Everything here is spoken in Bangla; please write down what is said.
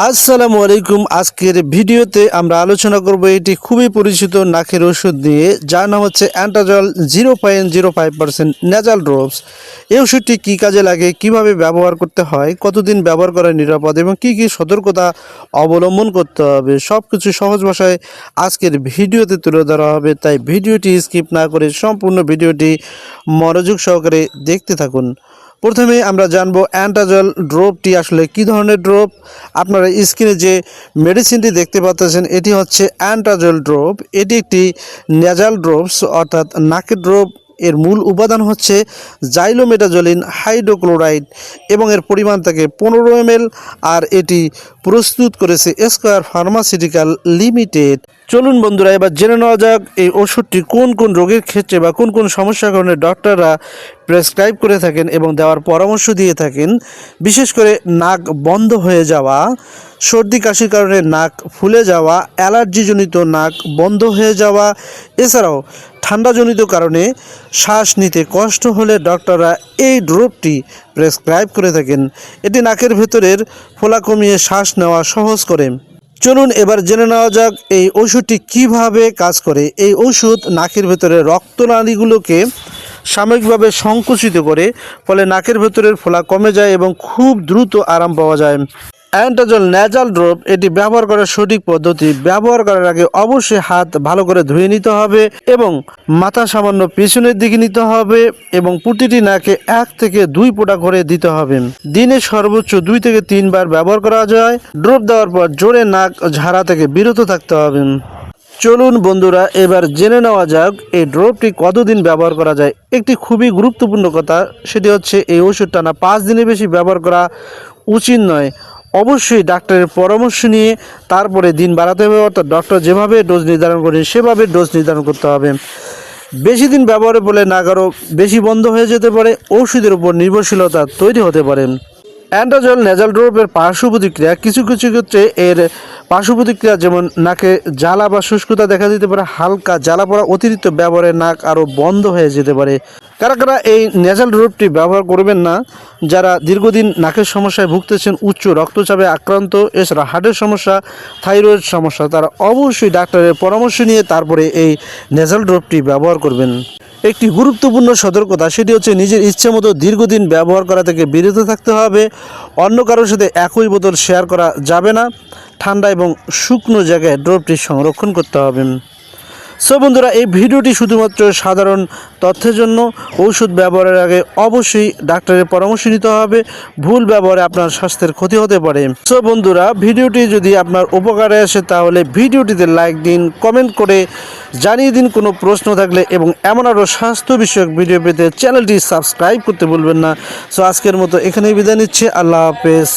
আসসালামু আলাইকুম। আজকের ভিডিওতে আমরা আলোচনা করব এটি খুবই পরিচিত নাকের ওষুধ নিয়ে, যার নাম হচ্ছে অ্যান্টাজল 0.05% নেজাল ড্রপস। এই ওষুধটি কী কাজে লাগে, কিভাবে ব্যবহার করতে হয়, কতদিন ব্যবহার করা নিরাপদ এবং কী কী সতর্কতা অবলম্বন করতে হবে, সব কিছু সহজ ভাষায় আজকের ভিডিওতে তুলে ধরা হবে। তাই ভিডিওটি স্কিপ না করে সম্পূর্ণ ভিডিওটি মনোযোগ সহকারে দেখতে থাকুন। প্রথমে আমরা জানব অ্যান্টাজল ড্রপটি আসলে কী ধরনের ড্রপ। আপনারা স্ক্রিনে যে মেডিসিনটি দেখতে পাচ্ছেন এটি হচ্ছে অ্যান্টাজল ড্রপ। এটি একটি নেজাল ড্রপস অর্থাৎ নাকের ড্রপ। এর মূল উপাদান হচ্ছে জাইলোমেটাজোলিন হাইড্রোক্লোরাইড এবং এর পরিমাণ থাকে 15 ml, আর এটি প্রস্তুত করেছে স্কয়ার ফার্মাসিউটিক্যাল লিমিটেড। চলুন বন্ধুরা, এবার জেনে নেওয়া যাক এই ওষুধটি কোন কোন রোগের ক্ষেত্রে বা কোন কোন সমস্যার কারণে ডক্টররা প্রেসক্রাইব করে থাকেন এবং দেওয়ার পরামর্শ দিয়ে থাকেন। বিশেষ করে নাক বন্ধ হয়ে যাওয়া, সর্দি কাশির কারণে নাক ফুলে যাওয়া, অ্যালার্জিজনিত নাক বন্ধ হয়ে যাওয়া, এছাড়াও ঠান্ডাজনিত কারণে শ্বাস নিতে কষ্ট হলে ডক্টররা এই ড্রপটি প্রেসক্রাইব করে থাকেন। এটি নাকের ভেতরের ফোলা কমিয়ে শ্বাস নেওয়া সহজ করে। চলুন এবার জেনে নেওয়া যাক এই ওষুধটি কিভাবে কাজ করে। এই ওষুধ নাকের ভেতরে রক্তনালীগুলোকে সাময়িকভাবে সংকুচিত করে, ফলে নাকের ভেতরের ফোলা কমে যায় এবং খুব দ্রুত আরাম পাওয়া যায়। অ্যান্টাজল নেজাল ড্রপ এটি ব্যবহার করার সঠিক পদ্ধতি: ব্যবহার করার আগে অবশ্যই হাত ভালো করে ধুয়ে নিতে হবে এবং মাথা সামান্য পেছনের দিকে নিতে হবে এবং প্রতিটি নাকে 1 থেকে 2 ফোঁটা করে দিতে হবে। দিনে সর্বোচ্চ 2 থেকে 3 বার ব্যবহার করা যায়। ড্রপ দেওয়ার পর জোরে নাক ঝাড়া থেকে বিরত থাকতে হবে। চলুন বন্ধুরা, এবার জেনে নেওয়া যাক এই ড্রপটি কতদিন ব্যবহার করা যায়। একটি খুবই গুরুত্বপূর্ণ কথা, সেটি হচ্ছে এই ওষুধটা না 5 দিনের বেশি ব্যবহার করা উচিত নয়। অবশ্যই ডাক্তারের পরামর্শ নিয়ে তারপরে দিন বাড়াতে হবে, অর্থাৎ ডক্টর যেভাবে ডোজ নির্ধারণ করেন সেভাবে ডোজ নির্ধারণ করতে হবে। বেশি দিন ব্যবহারের ফলে নাক আরও বেশি বন্ধ হয়ে যেতে পারে, ওষুধের উপর নির্ভরশীলতা তৈরি হতে পারে। অ্যান্টাজল নেজাল ড্রপের পার্শ্ব প্রতিক্রিয়া: কিছু কিছু ক্ষেত্রে এর পার্শ্ব প্রতিক্রিয়া যেমন নাকে জ্বালা বা শুষ্কতা দেখা দিতে পারে, হালকা জ্বালা পড়া, অতিরিক্ত ব্যবহারে নাক আরও বন্ধ হয়ে যেতে পারে। কারা কারা এই নেজাল ড্রপটি ব্যবহার করবেন না? যারা দীর্ঘদিন নাকের সমস্যায় ভুগতেছেন, উচ্চ রক্তচাপে আক্রান্ত, এছাড়া হার্টের সমস্যা, থাইরয়েড সমস্যা, তারা অবশ্যই ডাক্তারের পরামর্শ নিয়ে তারপরে এই নেজাল ড্রপটি ব্যবহার করবেন। একটি গুরুত্বপূর্ণ সতর্কতা, সেটি হচ্ছে নিজের ইচ্ছে মতো দীর্ঘদিন ব্যবহার করা থেকে বিরত থাকতে হবে। অন্য কারোর সাথে একই বোতল শেয়ার করা যাবে না। ঠান্ডা এবং শুকনো জায়গায় ড্রপটি সংরক্ষণ করতে হবে। সো বন্ধুরা, এই ভিডিওটি শুধুমাত্র সাধারণ তথ্যের জন্য। ঔষধ ব্যবহারের আগে অবশ্যই ডাক্তারের পরামর্শ নিতে হবে। ভুল ব্যবহারে আপনার স্বাস্থ্যের ক্ষতি হতে পারে। সো বন্ধুরা, ভিডিওটি যদি আপনার উপকারে আসে তাহলে ভিডিওটিতে লাইক দিন, কমেন্ট করে জানিয়ে দিন কোনো প্রশ্ন থাকলে, এবং এমন আরও স্বাস্থ্য বিষয়ক ভিডিও পেতে চ্যানেলটি সাবস্ক্রাইব করতে ভুলবেন না। সো আজকের মতো এখানেই বিদায় নিচ্ছে। আল্লাহ হাফেজ।